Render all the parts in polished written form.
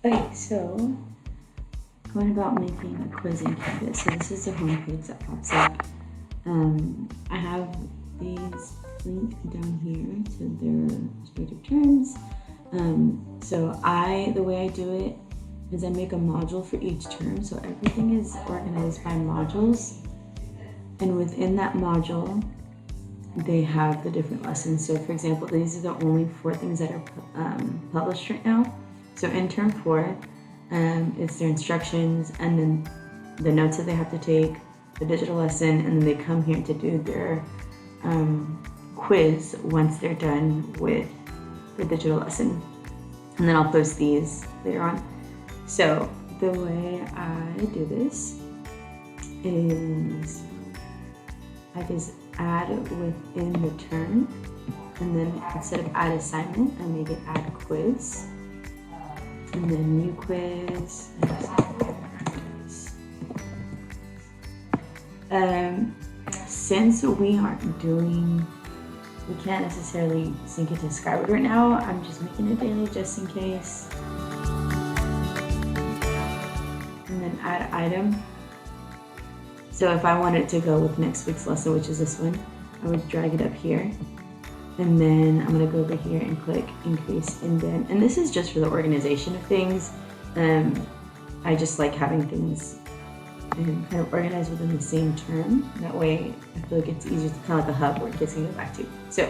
Okay, so going about making a quiz in Canvas. So this is the home page that pops up. I have these linked down here to their respective terms. So the way I do it is I make a module for each term. So everything is organized by modules. And within that module, they have the different lessons. So for example, these are the only 4 things that are published right now. So in term 4, it's their instructions and then the notes that they have to take, the digital lesson, and then they come here to do their quiz once they're done with the digital lesson. And then I'll post these later on. So the way I do this is I just add within the term, and then instead of add assignment, I make it add quiz, and then new quiz. Since we can't necessarily sync it to Skyward right now, I'm just making it daily just in case. And then add item. So if I wanted to go with next week's lesson, which is this one, I would drag it up here. And then I'm gonna go over here and click increase indent. And this is just for the organization of things. I just like having things kind of organized within the same term. That way I feel like it's easier to kind of like a hub where kids can go back to. So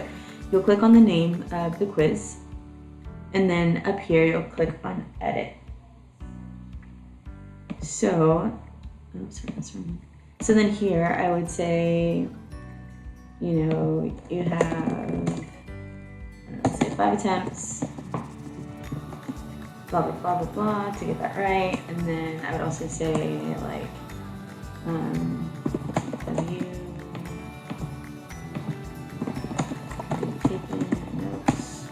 you'll click on the name of the quiz. And then up here, you'll click on edit. So, oh, sorry, that's wrong. So then here I would say, you have, let's say 5 attempts, blah, blah, blah, blah, blah, to get that right. And then I would also say like, W, taking notes,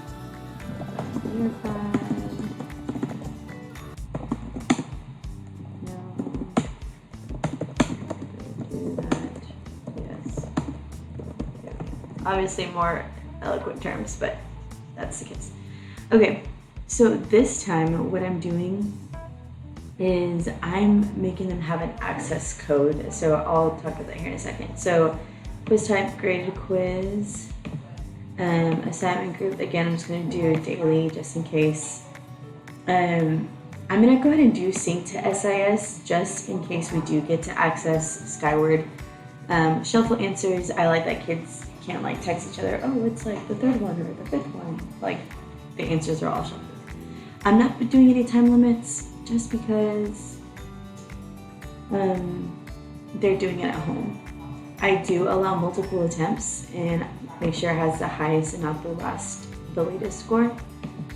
verified. Obviously more eloquent terms, but that's the case. Okay, so this time what I'm doing is I'm making them have an access code. So I'll talk about that here in a second. So quiz type, graded quiz, assignment group. Again, I'm just gonna do daily just in case. I'm gonna go ahead and do sync to SIS just in case we do get to access Skyward. Shuffle answers, I like that kids can't like text each other, oh, it's like the 3rd one or the 5th one. Like the answers are all shuffled. I'm not doing any time limits just because they're doing it at home. I do allow multiple attempts and make sure it has the highest and not the latest score.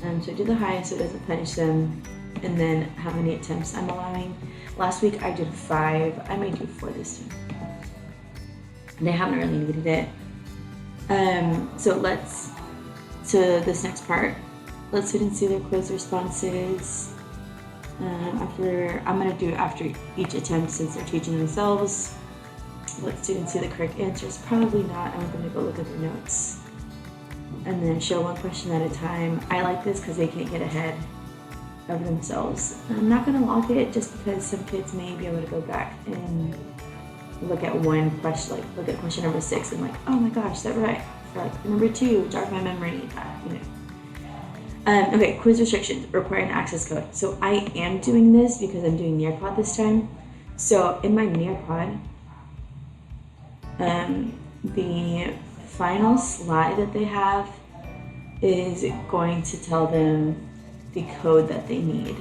So I do the highest so it doesn't punish them, and then how many attempts I'm allowing. Last week I did 5, I may do 4 this time. They haven't really needed it. So to this next part, let students see their quiz responses. I'm gonna do after each attempt since they're teaching themselves. Let students see the correct answers. Probably not, I want them to go look at their notes. And then show one question at a time. I like this because they can't get ahead of themselves. I'm not gonna log it just because some kids may be able to go back and look at one question, like look at question number 6 and like, oh my gosh, that right. For like number 2, jog my memory, Okay, quiz restrictions, require an access code. So I am doing this because I'm doing Nearpod this time. So in my Nearpod, the final slide that they have is going to tell them the code that they need.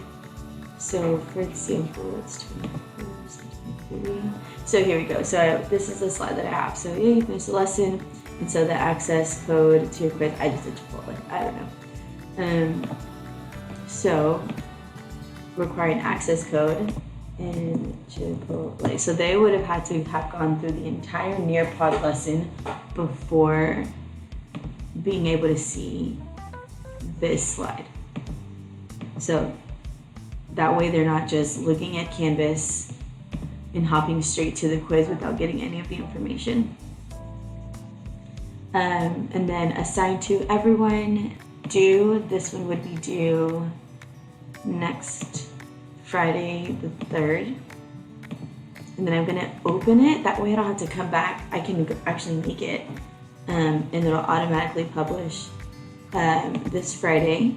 So for example, let's 23. So here we go. So this is the slide that I have. So yeah, you finish the lesson. And so the access code to your quiz, I just did Chipotle, I don't know. So require an access code in Chipotle. So they would have had to have gone through the entire Nearpod lesson before being able to see this slide. So that way they're not just looking at Canvas and hopping straight to the quiz without getting any of the information. And then assign to everyone, due, this one would be due next Friday the 3rd. And then I'm gonna open it. That way I don't have to come back. I can actually make it. And it'll automatically publish this Friday.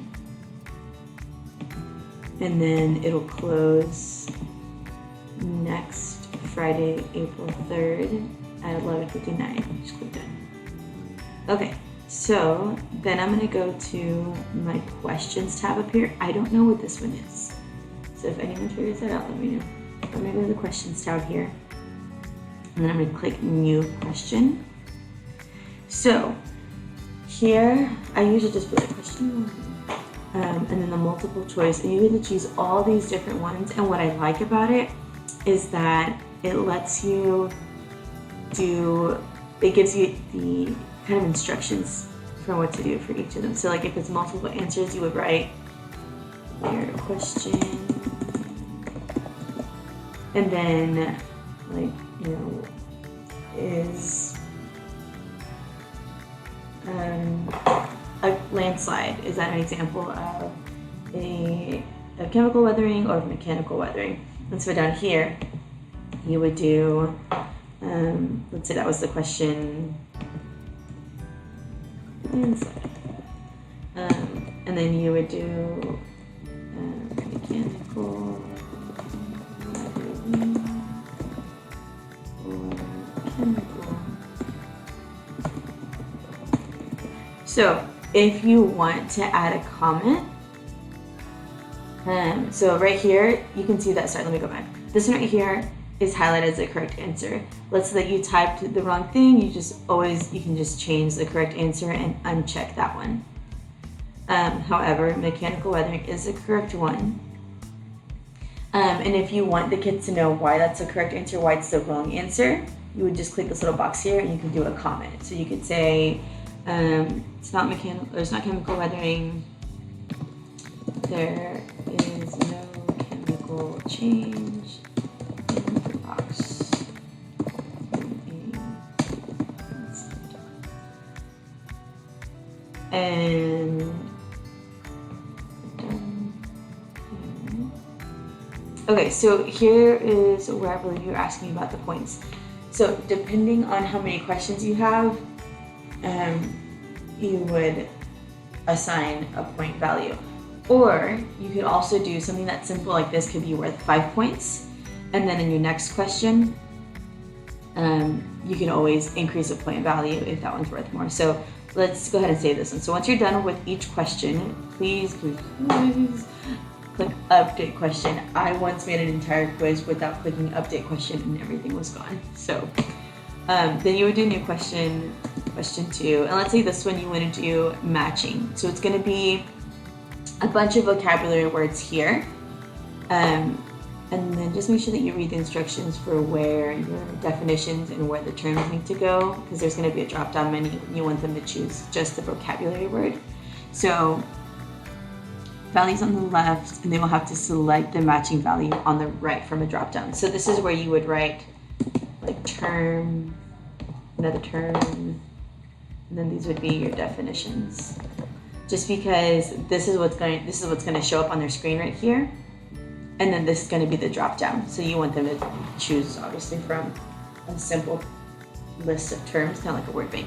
And then it'll close next Friday, April 3rd at 11:59. Just click done. Okay, so then I'm gonna go to my questions tab up here. I don't know what this one is. So if anyone figures that out, let me know. I'm gonna go to the questions tab here. And then I'm gonna click new question. So here, I usually just put a question. And then the multiple choice, and you get to choose all these different ones. And what I like about it is that it lets you it gives you the kind of instructions for what to do for each of them. So like if it's multiple answers, you would write your question, and then like, is a landslide, is that an example of a chemical weathering or mechanical weathering? And so down here, you would do, let's say that was the question, landslide. And then you would do mechanical weathering or chemical. So if you want to add a comment, so right here, you can see that, sorry, let me go back. This one right here is highlighted as the correct answer. Let's say that you typed the wrong thing, you can just change the correct answer and uncheck that one. However, mechanical weathering is the correct one. And if you want the kids to know why that's the correct answer, why it's the wrong answer, you would just click this little box here and you can do a comment. So you could say, it's not chemical weathering. There is no chemical change in the box. And okay, so here is where I believe you're asking about the points. So depending on how many questions you have, you would assign a point value. Or you could also do something that's simple like this, could be worth 5 points. And then in your next question, you can always increase a point value if that one's worth more. So let's go ahead and save this one. So once you're done with each question, please click update question. I once made an entire quiz without clicking update question and everything was gone. So then you would do new question 2. And let's say this one you want to do matching. So it's going to be a bunch of vocabulary words here. And then just make sure that you read the instructions for where your definitions and where the terms need to go, because there's going to be a drop-down menu and you want them to choose just the vocabulary word. So values on the left, and they will have to select the matching value on the right from a drop-down. So this is where you would write like term, another term, and then these would be your definitions. Just because this is what's going to show up on their screen right here. And then this is going to be the drop down. So you want them to choose obviously from a simple list of terms, kind of like a word bank.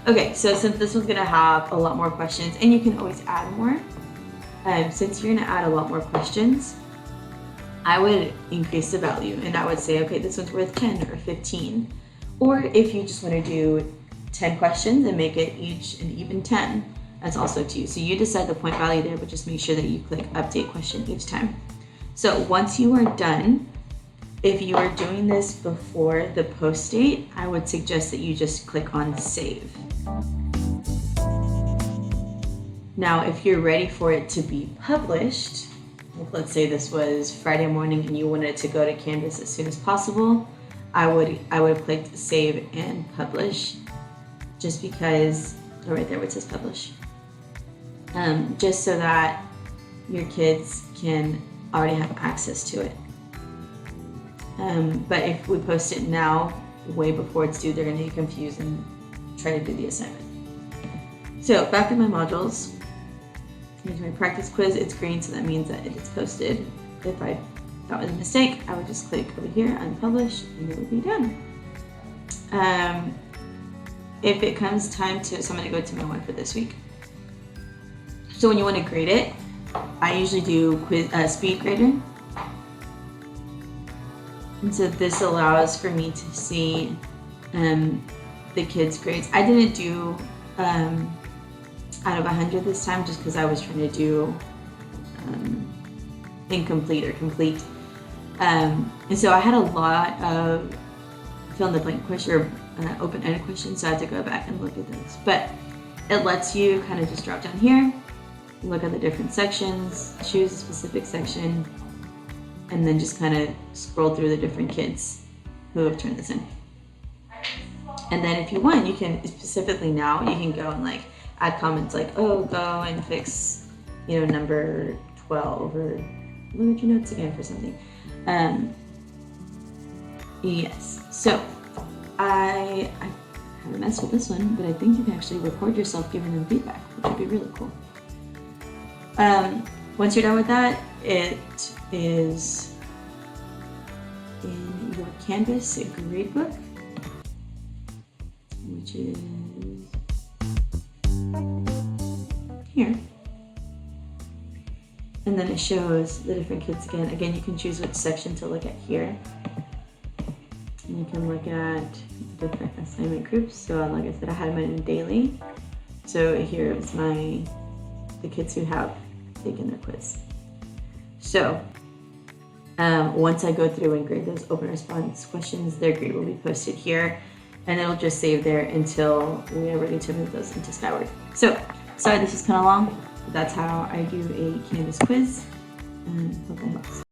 Okay, so since this one's going to have a lot more questions, and you can always add more, since you're going to add a lot more questions, I would increase the value and I would say, okay, this one's worth 10 or 15. Or if you just want to do 10 questions and make it each an even 10, that's also up to you. So you decide the point value there, but just make sure that you click update question each time. So once you are done, if you are doing this before the post date, I would suggest that you just click on save. Now, if you're ready for it to be published, let's say this was Friday morning and you wanted it to go to Canvas as soon as possible, I would have clicked save and publish, just because, right there where it says publish, just so that your kids can already have access to it. But if we post it now, way before it's due, they're going to get confused and try to do the assignment. So back to my modules. Here's my practice quiz. It's green, so that means that it is posted. If that was a mistake, I would just click over here, unpublished, and it would be done. If it comes time to, so I'm going to go to my one for this week. So when you want to grade it, I usually do speed grader. And so this allows for me to see the kids' grades. I didn't do out of 100 this time just because I was trying to do incomplete or complete. And so I had a lot of fill in the blank question or open-ended questions, so I had to go back and look at those. But it lets you kind of just drop down here, look at the different sections, choose a specific section, and then just kind of scroll through the different kids who have turned this in. And then if you want, you can specifically now, you can go and like add comments like, oh, go and fix, number 12, or look at your notes again for something. Yes, so I haven't messed with this one, but I think you can actually record yourself giving them feedback, which would be really cool. Once you're done with that, it is in your Canvas gradebook, which is here. And then it shows the different kids again. Again, you can choose which section to look at here. And you can look at different assignment groups. So like I said, I had mine in daily. So here is the kids who have taken their quiz. So once I go through and grade those open response questions, their grade will be posted here, and it'll just save there until we are ready to move those into Skyward. So sorry this is kind of long, but that's how I do a Canvas quiz, and hope that helps.